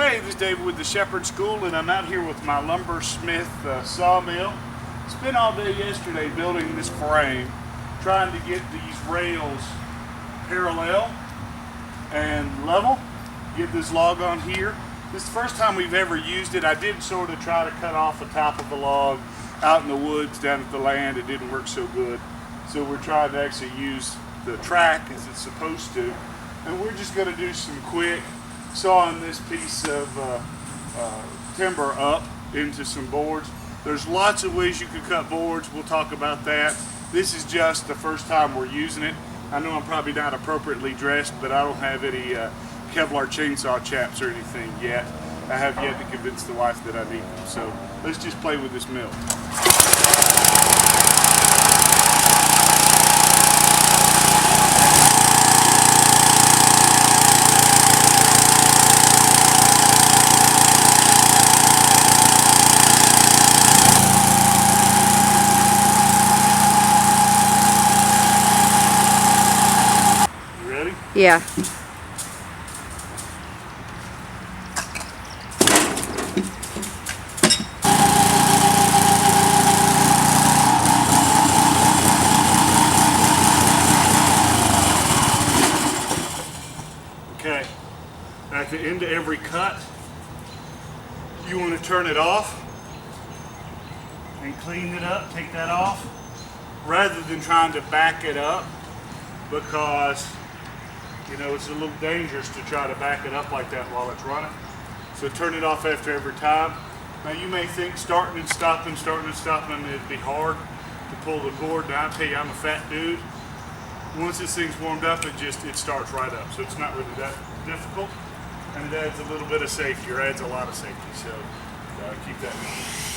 Hey, this is David with the Shepherd School, and I'm out here with my Lumbersmith sawmill. Spent all day yesterday building this frame, trying to get these rails parallel and level. Get this log on here. This is the first time we've ever used it. I did sort of try to cut off the top of the log out in the woods down at the land. It didn't work so good. So we're trying to actually use the track as it's supposed to. And we're just going to do some quick sawing this piece of timber up into some boards. There's lots of ways you could cut boards. We'll talk about that. This is just the first time we're using it. I know I'm probably not appropriately dressed, but I don't have any Kevlar chainsaw chaps or anything yet. I have yet to convince the wife that I need them. So let's just play with this mill. Yeah. Okay. At the end of every cut, you want to turn it off and clean it up, take that off, rather than trying to back it up, because it's a little dangerous to try to back it up like that while it's running. So turn it off after every time. Now you may think starting and stopping, it'd be hard to pull the cord. Now I tell you, I'm a fat dude. Once this thing's warmed up, it starts right up. So it's not really that difficult. And it adds a little bit of safety, or adds a lot of safety. So keep that in mind.